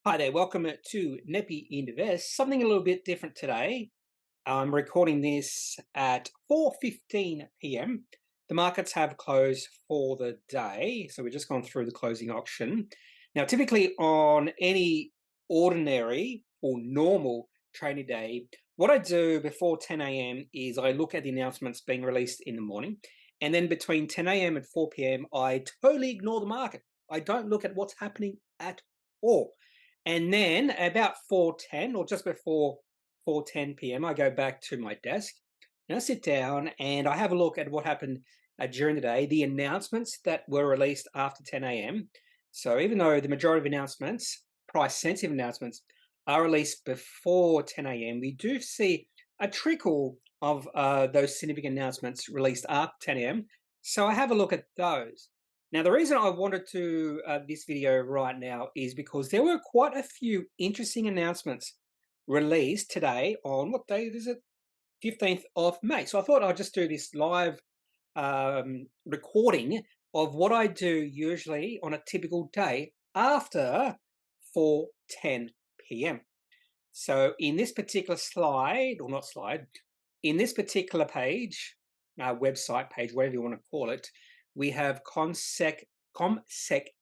Hi there, welcome to Kneppy Invest. Something a little bit different today. I'm recording this at 4:15 p.m. The markets have closed for the day, so we've just gone through the closing auction. Now, typically on any ordinary or normal trading day, what I do before 10 a.m. is I look at the announcements being released in the morning, and then between 10 a.m. and 4 p.m., I totally ignore the market. I don't look at what's happening at all. And then about 4:10 or just before 4:10 p.m., I go back to my desk and I sit down and I have a look at what happened during the day, the announcements that were released after 10 a.m. So even though the majority of announcements, price-sensitive announcements, are released before 10 a.m., we do see a trickle of those significant announcements released after 10 a.m. So I have a look at those. Now, the reason I wanted to this video right now is because there were quite a few interesting announcements released today on what day is it? 15th of May. So I thought I'd just do this live recording of what I do usually on a typical day after 4:10 p.m. So in this particular slide, or not slide, in this particular page, website page, whatever you want to call it, we have ComSec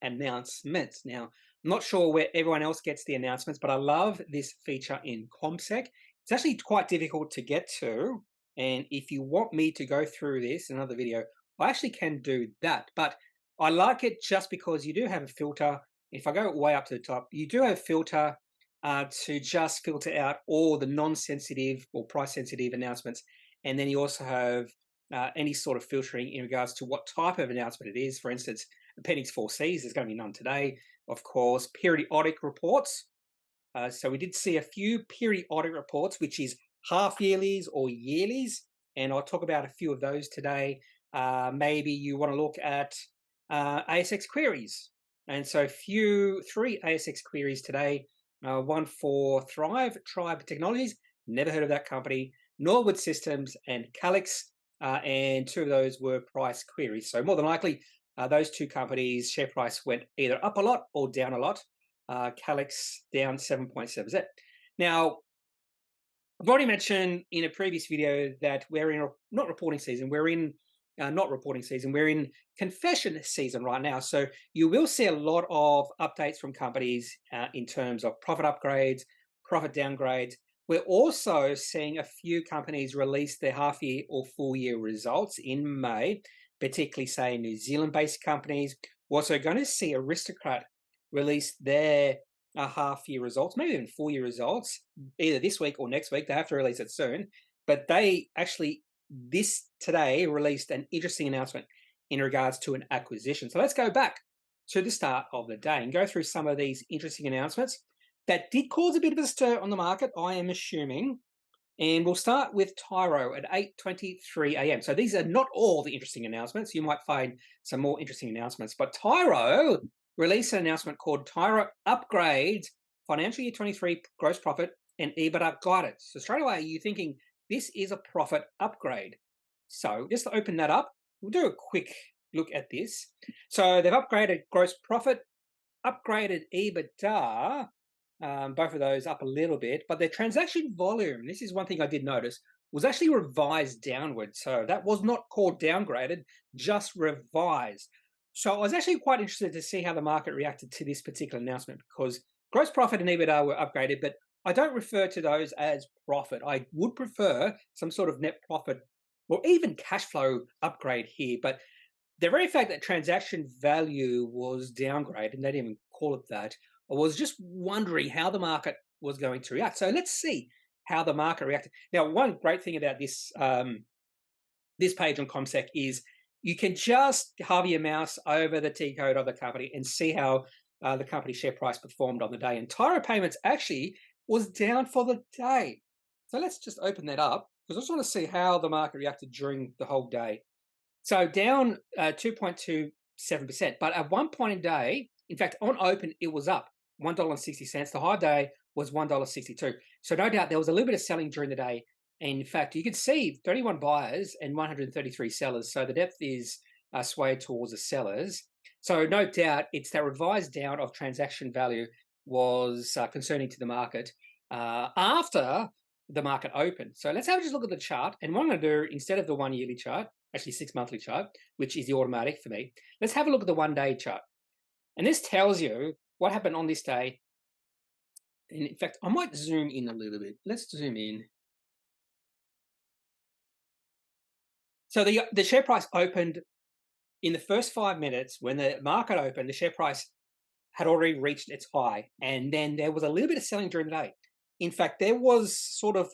announcements. Now, I'm not sure where everyone else gets the announcements, but I love this feature in ComSec. It's actually quite difficult to get to, and if you want me to go through this in another video, I actually can do that. But I like it just because you do have a filter. If I go way up to the top, you do have a filter to just filter out all the non-sensitive or price-sensitive announcements, and then you also have any sort of filtering in regards to what type of announcement it is. For instance, Appendix 4Cs, there's going to be none today. Of course, periodic reports. So we did see a few periodic reports, which is half yearlies or yearlies, and I'll talk about a few of those today. Maybe you want to look at ASX queries. And so three ASX queries today, one for Tribe Technologies, never heard of that company, Norwood Systems and Calix, and two of those were price queries. So more than likely, those two companies' share price went either up a lot or down a lot. Calix down 7.7%. Now, I've already mentioned in a previous video that we're in not reporting season, we're in confession season right now. So you will see a lot of updates from companies in terms of profit upgrades, profit downgrades. We're also seeing a few companies release their half-year or full-year results in May, particularly, say, New Zealand-based companies. We're also going to see Aristocrat release their half-year results, maybe even full-year results, either this week or next week. They have to release it soon. But they actually, this today, released an interesting announcement in regards to an acquisition. So let's go back to the start of the day and go through some of these interesting announcements that did cause a bit of a stir on the market, I am assuming. And we'll start with Tyro at 8:23 a.m. So these are not all the interesting announcements. You might find some more interesting announcements. But Tyro released an announcement called Tyro Upgrades Financial Year 23 Gross Profit and EBITDA Guidance. So straight away, you're thinking this is a profit upgrade. So just to open that up, we'll do a quick look at this. So they've upgraded gross profit, upgraded EBITDA, both of those up a little bit, but their transaction volume, this is one thing I did notice, was actually revised downward. So that was not called downgraded, just revised. So I was actually quite interested to see how the market reacted to this particular announcement, because gross profit and EBITDA were upgraded, but I don't refer to those as profit. I would prefer some sort of net profit or even cash flow upgrade here. But the very fact that transaction value was downgraded, and they didn't even call it that, I was just wondering how the market was going to react. So let's see how the market reacted. Now, one great thing about this this page on ComSec is you can just hover your mouse over the T code of the company and see how the company share price performed on the day. And Tyro Payments actually was down for the day. So let's just open that up because I just want to see how the market reacted during the whole day. So down 2.27%. But at one point in day, in fact, on open, it was up $1.60. The high day was $1.62. So no doubt there was a little bit of selling during the day. And in fact, you could see 31 buyers and 133 sellers. So the depth is swayed towards the sellers. So no doubt it's that revised down of transaction value was concerning to the market after the market opened. So let's have a just look at the chart. And what I'm going to do, instead of the 1 yearly chart, actually 6 monthly chart, which is the automatic for me, let's have a look at the 1 day chart. And this tells you what happened on this day. And in fact, I might zoom in a little bit. Let's zoom in. So the share price opened in the first 5 minutes. When the market opened, the share price had already reached its high, and then there was a little bit of selling during the day. In fact, there was sort of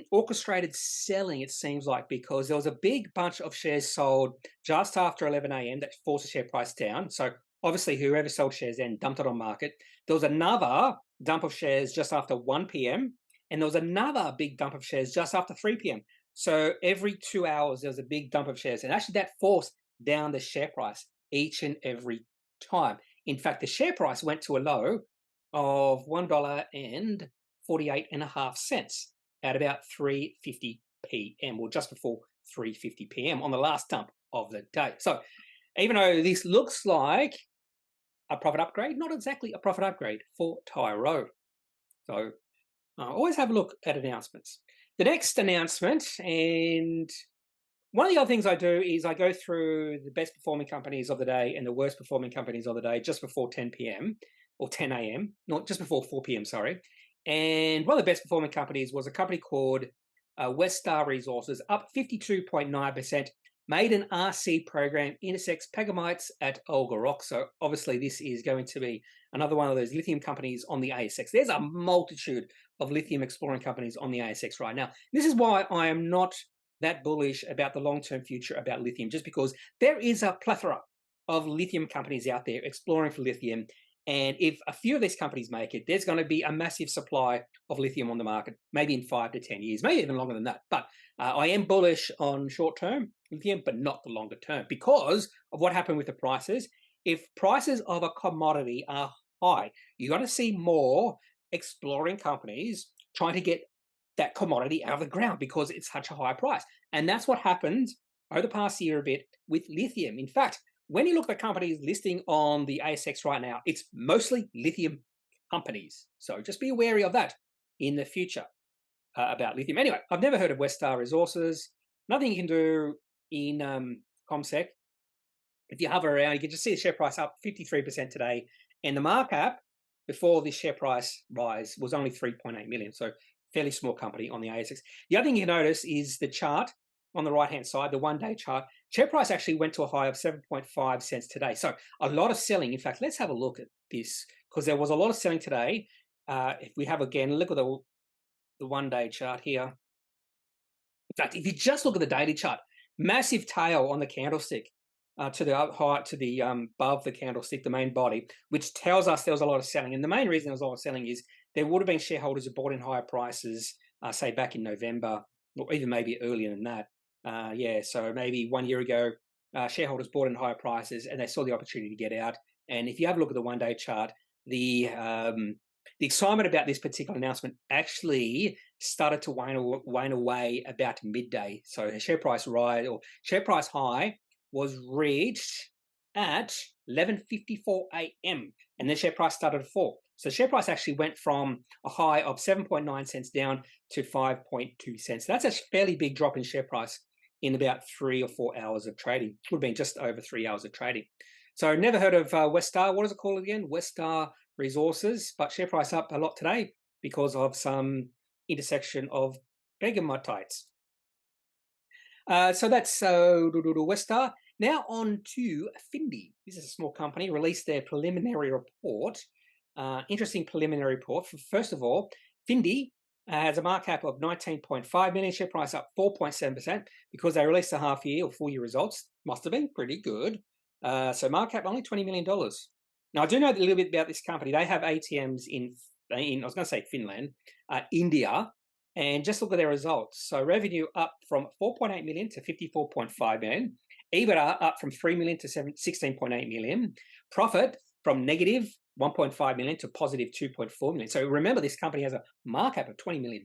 orchestrated selling, it seems like, because there was a big bunch of shares sold just after 11 a.m. that forced the share price down. So obviously, whoever sold shares then dumped it on market. There was another dump of shares just after 1 p.m., and there was another big dump of shares just after 3 p.m. So every 2 hours, there was a big dump of shares, and actually that forced down the share price each and every time. In fact, the share price went to a low of $1.48.5 at about 3:50 p.m. or just before 3:50 p.m. on the last dump of the day. So even though this looks like a profit upgrade, not exactly a profit upgrade for Tyro. So always have a look at announcements. The next announcement, and one of the other things I do is I go through the best performing companies of the day and the worst performing companies of the day just before 10 p.m. or 10 a.m., not just before 4 p.m., sorry. And one of the best performing companies was a company called Westar Resources, up 52.9%, made an RC program, intersects pegamites at Olga Rock. So obviously this is going to be another one of those lithium companies on the ASX. There's a multitude of lithium exploring companies on the ASX right now. This is why I am not that bullish about the long-term future about lithium, just because there is a plethora of lithium companies out there exploring for lithium. And if a few of these companies make it, there's going to be a massive supply of lithium on the market, maybe in 5 to 10 years, maybe even longer than that. But I am bullish on short-term lithium, but not the longer term, because of what happened with the prices. If prices of a commodity are high, you're going to see more exploring companies trying to get that commodity out of the ground because it's such a high price. And that's what happened over the past year a bit with lithium. In fact, when you look at the companies listing on the ASX right now, it's mostly lithium companies. So just be wary of that in the future about lithium. Anyway, I've never heard of Westar Resources. Nothing you can do in ComSec. If you hover around, you can just see the share price up 53% today. And the markup before this share price rise was only 3.8 million. So fairly small company on the ASX. The other thing you notice is the chart on the right-hand side, the 1 day chart. Share price actually went to a high of 7.5 cents today. So a lot of selling. In fact, let's have a look at this, because there was a lot of selling today. If we have, again, look at the 1 day chart here. In fact, if you just look at the daily chart, massive tail on the candlestick to the height, to the above the candlestick, the main body, which tells us there was a lot of selling. And the main reason there was a lot of selling is there would have been shareholders who bought in higher prices, say back in November, or even maybe earlier than that. So maybe 1 year ago, shareholders bought in higher prices and they saw the opportunity to get out. And if you have a look at the 1 day chart, the excitement about this particular announcement actually started to wane away about midday. So the share price rise or share price high was reached at 11:54 a.m. and then share price started to fall. So share price actually went from a high of 7.9 cents down to 5.2 cents. That's a fairly big drop in share price in about 3 or 4 hours of trading. It would have been just over 3 hours of trading. So never heard of Westar. What is it called again? Westar Resources. But share price up a lot today because of some intersection of pegmatites. So that's Westar. Now on to Fendi. This is a small company, released their preliminary report. Interesting preliminary report. First of all, Fendi has a market cap of 19.5 million, share price up 4.7% because they released the half year or full year results. Must have been pretty good. So market cap only $20 million. Now I do know a little bit about this company. They have ATMs in I was going to say Finland, India, and just look at their results. So revenue up from 4.8 million to 54.5 million. EBITDA up from 3 million to 16.8 million. Profit from negative 1.5 million to positive 2.4 million. So remember, this company has a market cap of $20 million.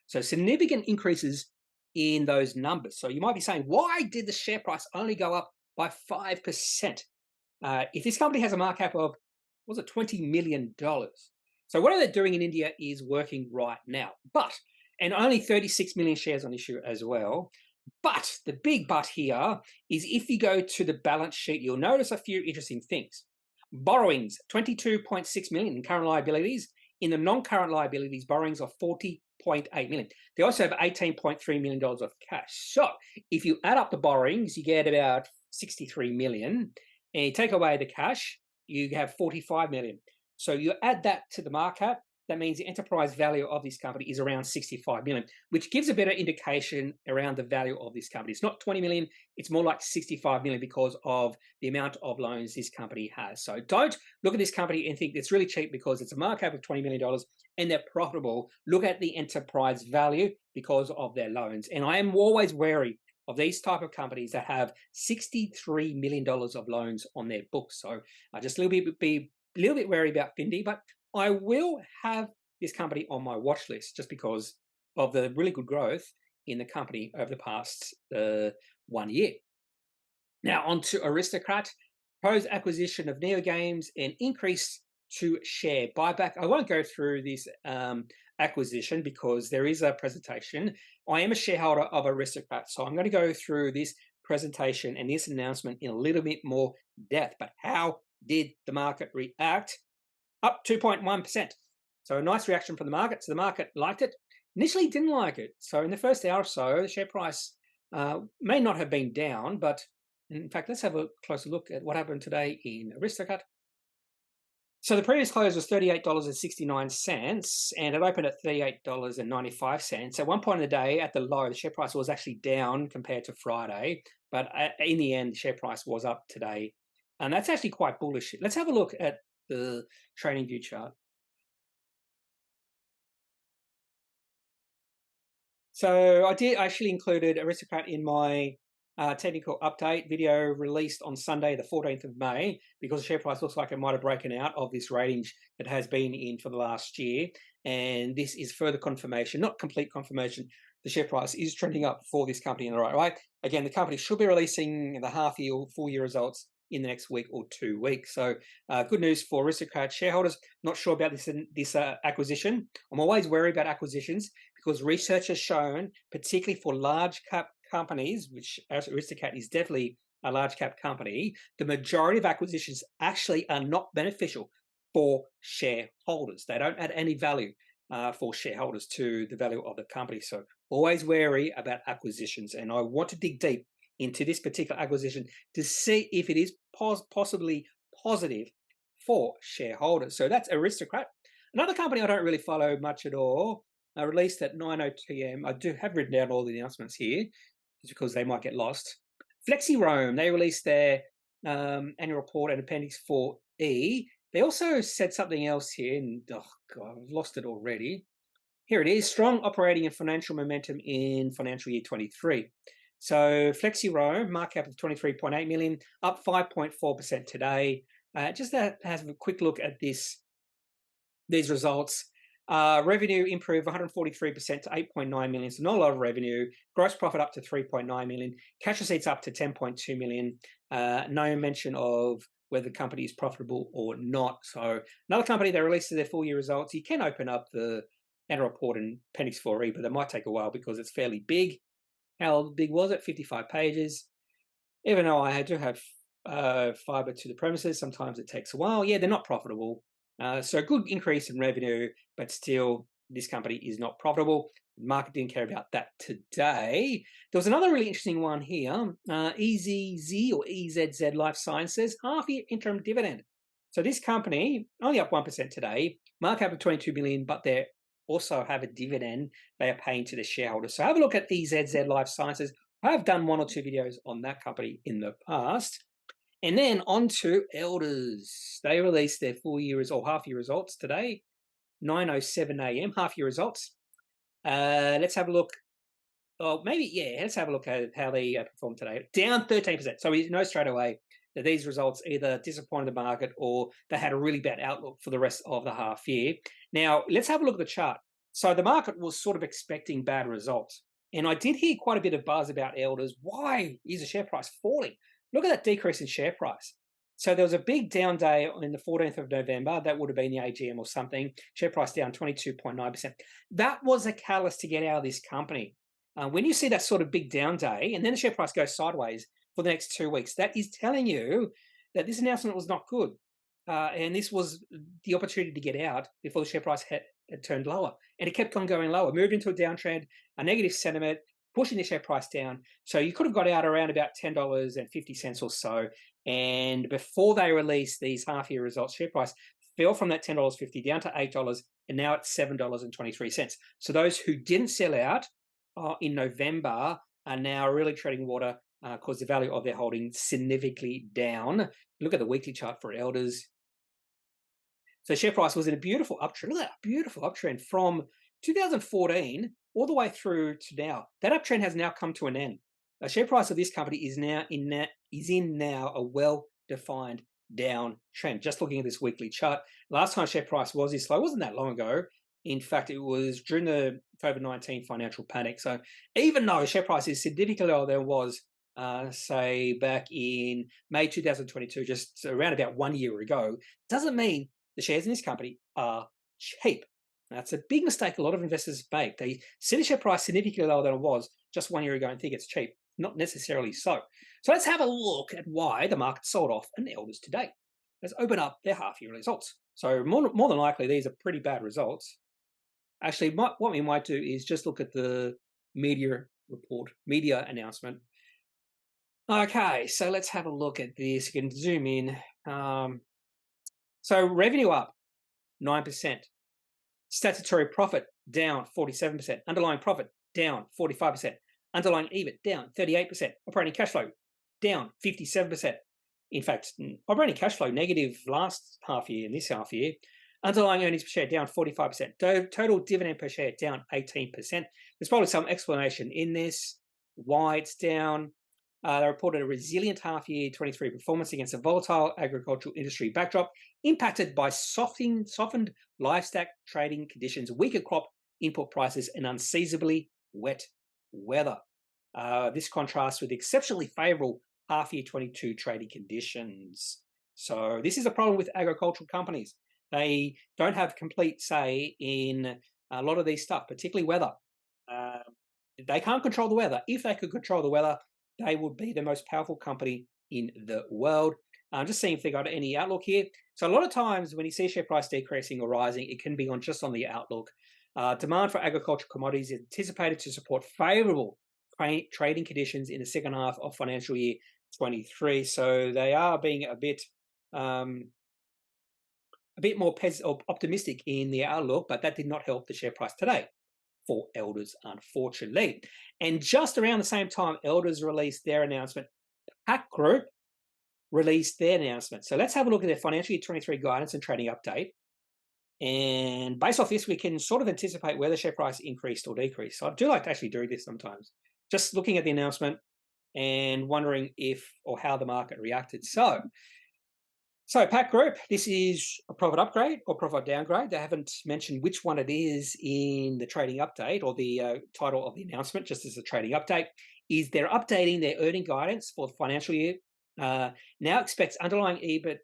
So significant increases in those numbers. So you might be saying, why did the share price only go up by 5%? If this company has a market cap of was it $20 million. So what they're doing in India is working right now. And only 36 million shares on issue as well. But the big but here is if you go to the balance sheet, you'll notice a few interesting things. Borrowings, 22.6 million in current liabilities. In the non-current liabilities, borrowings are 40.8 million. They also have $18.3 million of cash. So if you add up the borrowings, you get about 63 million. And you take away the cash, you have 45 million. So you add that to the market cap, that means the enterprise value of this company is around 65 million, which gives a better indication around the value of this company. It's not 20 million, it's more like 65 million because of the amount of loans this company has. So don't look at this company and think it's really cheap because it's a market cap of $20 million and they're profitable. Look at the enterprise value because of their loans. And I am always wary of these type of companies that have $63 million of loans on their books. So I just be a little bit wary about Fendi, but I will have this company on my watch list just because of the really good growth in the company over the past 1 year. Now on to Aristocrat, proposed acquisition of Neo Games and increase to share buyback. I won't go through this acquisition because there is a presentation. I am a shareholder of Aristocrat, so I'm going to go through this presentation and this announcement in a little bit more depth. But how did the market react? Up 2.1%. So a nice reaction from the market. So the market liked it. Initially didn't like it. So in the first hour or so, the share price may not have been down, but in fact, let's have a closer look at what happened today in Aristocrat. So the previous close was $38.69, and it opened at $38.95. At one point in the day, at the low, the share price was actually down compared to Friday, but in the end, the share price was up today. And that's actually quite bullish. Let's have a look at the trading view chart. So I actually included Aristocrat in my technical update video released on Sunday, the 14th of May, because the share price looks like it might have broken out of this range that has been in for the last year. And this is further confirmation, not complete confirmation. The share price is trending up for this company in the right way. Again, the company should be releasing the half-year or full-year results in the next week or 2 weeks. So good news for Aristocrat shareholders. Not sure about this acquisition. I'm always wary about acquisitions because research has shown, particularly for large cap companies, which Aristocrat is definitely a large cap company, the majority of acquisitions actually are not beneficial for shareholders. They don't add any value for shareholders to the value of the company. So always wary about acquisitions. And I want to dig deep into this particular acquisition to see if it is possibly positive for shareholders. So that's Aristocrat. Another company I don't really follow much at all, released at 9:02 a.m. I do have written down all the announcements here, just because they might get lost. FlexiRoam, they released their annual report and Appendix 4E. They also said something else here, and oh God, I've lost it already. Here it is, strong operating and financial momentum in financial year 23. So FlexiRoam, market cap of 23.8 million, up 5.4% today. Just to have a quick look at these results. Revenue improved 143% to 8.9 million, so not a lot of revenue. Gross profit up to 3.9 million. Cash receipts up to 10.2 million. No mention of whether the company is profitable or not. So another company that releases their full year results, you can open up the annual report in Appendix 4E, but that might take a while because it's fairly big. How big was it? 55 pages. Even though I do have fiber to the premises, sometimes it takes a while. Yeah, they're not profitable. So good increase in revenue, but still this company is not profitable. The market didn't care about that today. There was another really interesting one here. EZZ or EZZ Life Sciences, half-year interim dividend. So this company, only up 1% today, market cap of 22 million, but they also have a dividend they are paying to the shareholders. So have a look at EZZ Life Sciences. I have done 1 or 2 videos on that company in the past. And then on to Elders. They released their full year or half year results today, 9:07 a.m. half year results. Let's have a look. Oh, let's have a look at how they performed today. Down 13%. So we know straight away that these results either disappointed the market or they had a really bad outlook for the rest of the half year. Now, let's have a look at the chart. So the market was sort of expecting bad results. And I did hear quite a bit of buzz about Elders. Why is the share price falling? Look at that decrease in share price. So there was a big down day on the 14th of November. That would have been the AGM or something. Share price down 22.9%. That was a catalyst to get out of this company. When you see that sort of big down day and then the share price goes sideways for the next 2 weeks, that is telling you that this announcement was not good. And this was the opportunity to get out before the share price had turned lower. And it kept on going lower, moved into a downtrend, a negative sentiment, pushing the share price down. So you could have got out around about $10.50 or so. And before they released these half-year results, share price fell from that $10.50 down to $8, and now it's $7.23. So those who didn't sell out in November are now really treading water because the value of their holding significantly down. Look at the weekly chart for Elders. So share price was in a beautiful uptrend. Look at that beautiful uptrend from 2014 all the way through to now. That uptrend has now come to an end. The share price of this company is in a well-defined downtrend. Just looking at this weekly chart, last time share price was this low wasn't that long ago. In fact, it was during the COVID-19 financial panic. So even though share price is significantly lower than it was, say, back in May 2022, just around about 1 year ago, doesn't mean the shares in this company are cheap. That's a big mistake a lot of investors make. They see the share price significantly lower than it was just 1 year ago and think it's cheap. Not necessarily so. So let's have a look at why the market sold off an Elders today. Let's open up their half-year results. So more than likely, these are pretty bad results. Actually, what we might do is just look at the media report, media announcement. Okay, so let's have a look at this. You can zoom in. So revenue up 9%. Statutory profit down 47%. Underlying profit down 45%. Underlying EBIT down 38%. Operating cash flow down 57%. In fact, operating cash flow negative last half year and this half year. Underlying earnings per share down 45%. Total dividend per share down 18%. There's probably some explanation in this, why it's down. They reported a resilient half-year 23 performance against a volatile agricultural industry backdrop impacted by softened livestock trading conditions, weaker crop input prices, and unseasonably wet weather. This contrasts with exceptionally favourable half-year 22 trading conditions. So this is a problem with agricultural companies. They don't have complete say in a lot of these stuff, particularly weather. They can't control the weather. If they could control the weather, they would be the most powerful company in the world. I'm just seeing if they got any outlook here. So a lot of times when you see share price decreasing or rising, it can be on just on the outlook. Demand for agricultural commodities is anticipated to support favourable trading conditions in the second half of financial year 23. So they are being a bit more optimistic in the outlook, but that did not help the share price today for Elders, unfortunately. And just around the same time, Elders released their announcement. Pact Group released their announcement. So let's have a look at their financial year 23 guidance and trading update. And based off this, we can sort of anticipate whether share price increased or decreased. So I do like to actually do this sometimes. Just looking at the announcement and wondering if or how the market reacted. So Pact Group, this is a profit upgrade or profit downgrade. They haven't mentioned which one it is in the trading update or the title of the announcement, just as a trading update, is they're updating their earning guidance for the financial year. Now expects underlying EBIT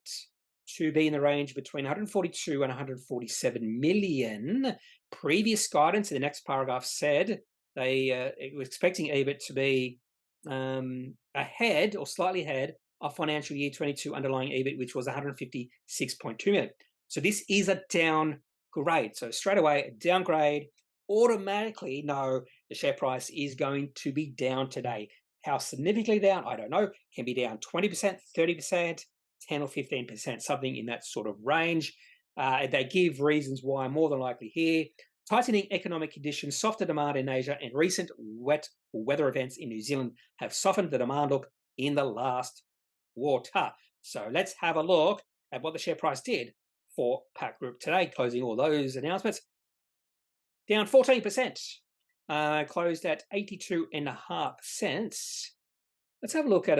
to be in the range between 142 and 147 million. Previous guidance in the next paragraph said they were expecting EBIT to be ahead or slightly ahead of financial year 22 underlying EBIT, which was 156.2 million. So this is a downgrade. So straight away, a downgrade, automatically know the share price is going to be down today. How significantly down? I don't know. Can be down 20%, 30%, 10 or 15%, something in that sort of range. They give reasons why, more than likely here. Tightening economic conditions, softer demand in Asia, and recent wet weather events in New Zealand have softened the demand look in the last quarter. So let's have a look at what the share price did for Pact Group today, closing all those announcements. Down 14%, closed at 82.5 cents. Let's have a look at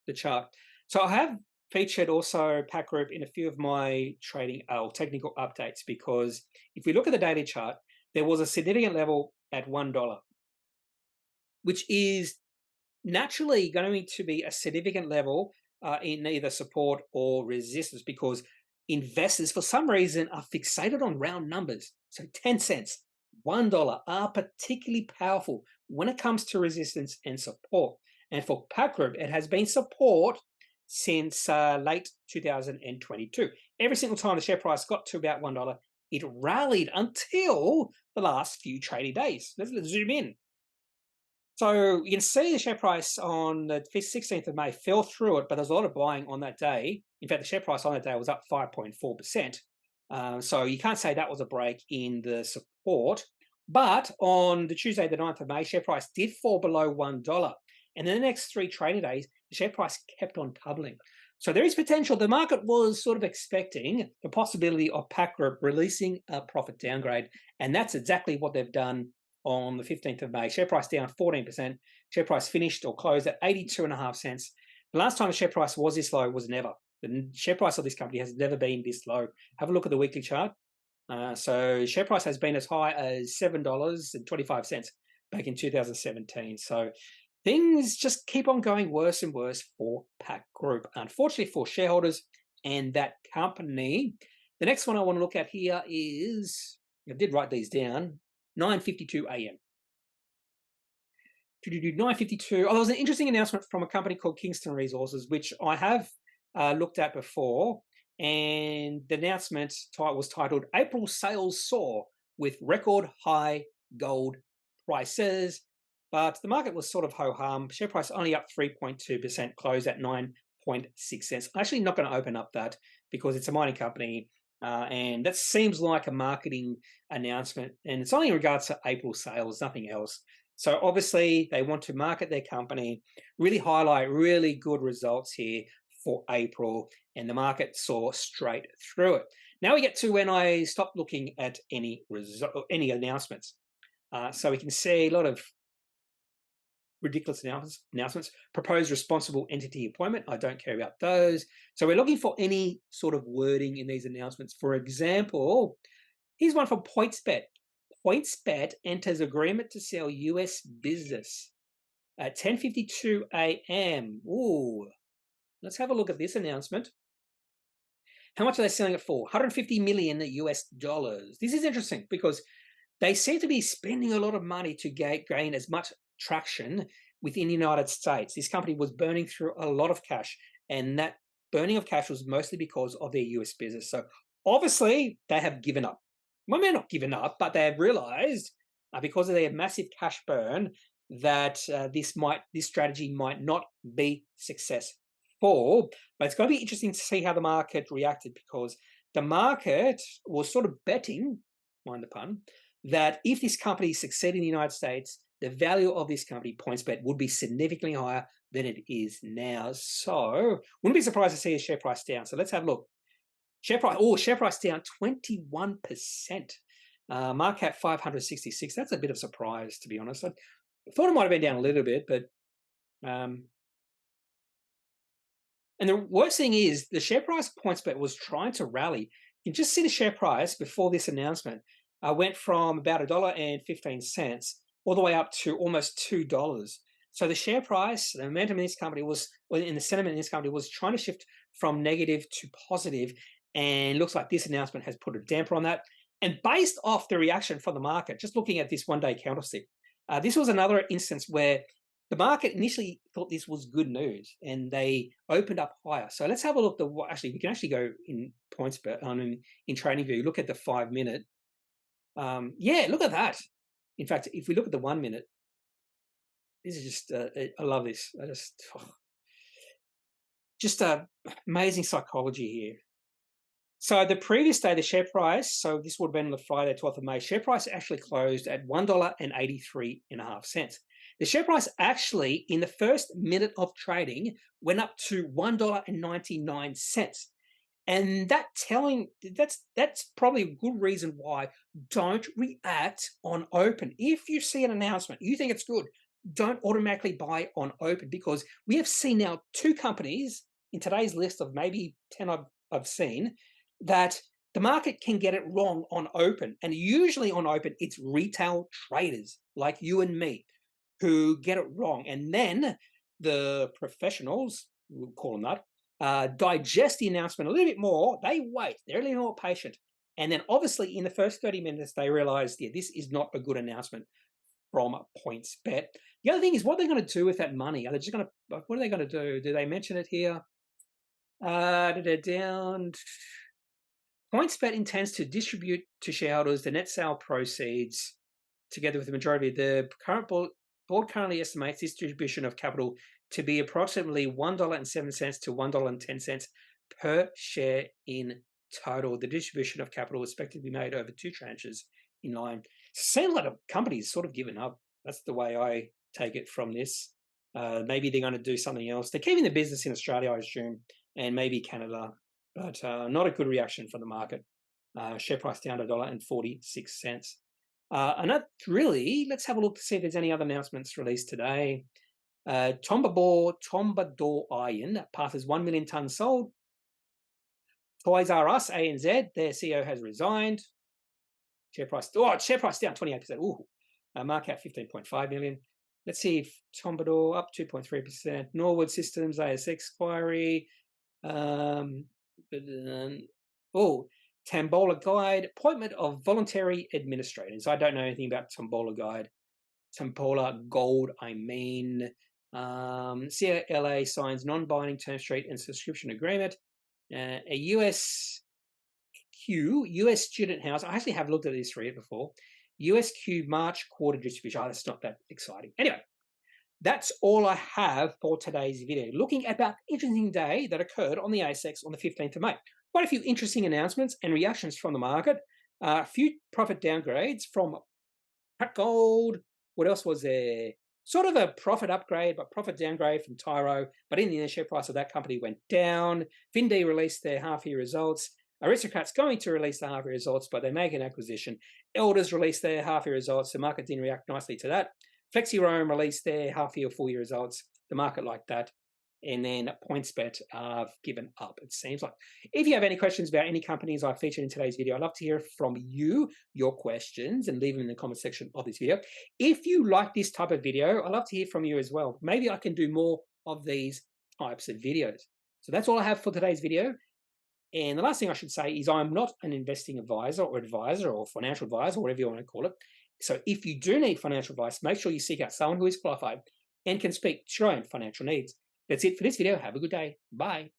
the chart. So I have featured also Pact Group in a few of my trading technical updates, because if we look at the daily chart, there was a significant level at $1, which is naturally going to be a significant level in either support or resistance, because investors, for some reason, are fixated on round numbers. So 10 cents, $1 are particularly powerful when it comes to resistance and support. And for Pact Group, it has been support since late 2022. Every single time the share price got to about $1, it rallied until the last few trading days. Let's zoom in. So you can see the share price on the 16th of May fell through it, but there's a lot of buying on that day. In fact, the share price on that day was up 5.4%. So you can't say that was a break in the support. But on the Tuesday, the 9th of May, share price did fall below $1. And in the next 3 trading days, the share price kept on tumbling. So there is potential. The market was sort of expecting the possibility of Pact Group releasing a profit downgrade. And that's exactly what they've done on the 15th of May. Share price down 14%. Share price finished or closed at 82.5 cents. The last time the share price was this low was never. The share price of this company has never been this low. Have a look at the weekly chart. So share price has been as high as $7.25 back in 2017. So things just keep on going worse and worse for Pact Group, unfortunately for shareholders and that company. The next one I want to look at here is, I did write these down, 9:52 a.m. 9:52. Oh, there was an interesting announcement from a company called Kingston Resources, which I have looked at before, and the announcement was titled "April Sales Soar with Record High Gold Prices." But the market was sort of ho-hum. Share price only up 3.2%, closed at 9.6 cents. I'm actually not going to open up that because it's a mining company, and that seems like a marketing announcement, and it's only in regards to April sales, nothing else. So obviously they want to market their company, really highlight really good results here for April, and the market saw straight through it. Now we get to when I stopped looking at any announcements. So we can see a lot of ridiculous announcements. Proposed responsible entity appointment. I don't care about those. So we're looking for any sort of wording in these announcements. For example, here's one from PointsBet. PointsBet enters agreement to sell US business at 10:52 a.m. Ooh, let's have a look at this announcement. How much are they selling it for? 150 million US dollars. This is interesting because they seem to be spending a lot of money to gain as much traction within the United States. This company was burning through a lot of cash, and that burning of cash was mostly because of their US business. So obviously they have given up. Well, they're not given up, but they have realized because of their massive cash burn that this strategy might not be successful. But it's going to be interesting to see how the market reacted, because the market was sort of betting, mind the pun, that if this company succeeded in the United States, the value of this company, PointsBet, would be significantly higher than it is now. So wouldn't be surprised to see a share price down. So let's have a look. Share price down 21%. Market cap 566. That's a bit of a surprise, to be honest. I thought it might have been down a little bit, but and the worst thing is the share price of PointsBet was trying to rally. You can just see the share price before this announcement went from about $1.15 all the way up to almost $2. So the share price, the momentum in this company in the sentiment in this company was trying to shift from negative to positive, and looks like this announcement has put a damper on that. And based off the reaction from the market, just looking at this one-day candlestick, this was another instance where the market initially thought this was good news, and they opened up higher. So let's have a look. We can actually go in PointsBet in TradingView. Look at the 5-minute. Yeah, look at that. In fact, if we look at the 1 minute, this is just, I love this. Just amazing psychology here. So the previous day, the share price, so this would have been on the Friday, 12th of May, share price actually closed at $1.83.5. The share price actually, in the first minute of trading, went up to $1.99. And that's probably a good reason why don't react on open. If you see an announcement, you think it's good, don't automatically buy on open, because we have seen now 2 companies in today's list of maybe 10 I've seen that the market can get it wrong on open. And usually on open, it's retail traders like you and me who get it wrong. And then the professionals, we'll call them that, digest the announcement a little bit more. They wait. They're a little more patient. And then obviously in the first 30 minutes, they realized, yeah, this is not a good announcement from PointsBet. The other thing is what they're going to do with that money. Are they just going to, what are they going to do? Do they mention it here? They're down. PointsBet intends to distribute to shareholders the net sale proceeds together with the majority of the current board currently estimates this distribution of capital to be approximately $1.07 to $1.10 per share in total. The distribution of capital is expected to be made over 2 tranches in line. Seems like the company's sort of given up. That's the way I take it from this. Maybe they're going to do something else. They're keeping the business in Australia, I assume, and maybe Canada, but not a good reaction from the market. Share price down to $1.46. And that really, let's have a look to see if there's any other announcements released today. Tombador Iron passes 1 million tonnes sold. Toys R Us, ANZ, their CEO has resigned. Share price down 28%. Ooh, market cap 15.5 million. Let's see if Tombador up 2.3%. Norwood Systems, ASX expiry. Tombola Guide, appointment of voluntary administrators. I don't know anything about Tombola Guide. Tombola Gold, I mean. CLA signs non-binding term sheet and subscription agreement. A US student house. I actually have looked at this REIT before. USQ March quarter distribution. Oh, that's not that exciting. Anyway, that's all I have for today's video. Looking at that interesting day that occurred on the ASX on the 15th of May. Quite a few interesting announcements and reactions from the market. A few profit downgrades from Pact Gold. What else was there? Sort of a profit upgrade, but profit downgrade from Tyro. But in the end, the share price of that company went down. Fendi released their half-year results. Aristocrat's going to release the half-year results, but they make an acquisition. Elders released their half-year results. The market didn't react nicely to that. FlexiRoam released their half-year, full-year results. The market liked that. And then PointsBet have given up, it seems like. If you have any questions about any companies I featured in today's video, I'd love to hear from you, your questions, and leave them in the comment section of this video. If you like this type of video, I'd love to hear from you as well. Maybe I can do more of these types of videos. So that's all I have for today's video. And the last thing I should say is I'm not an investing advisor or financial advisor, or whatever you want to call it. So if you do need financial advice, make sure you seek out someone who is qualified and can speak to your own financial needs. That's it for this video. Have a good day. Bye.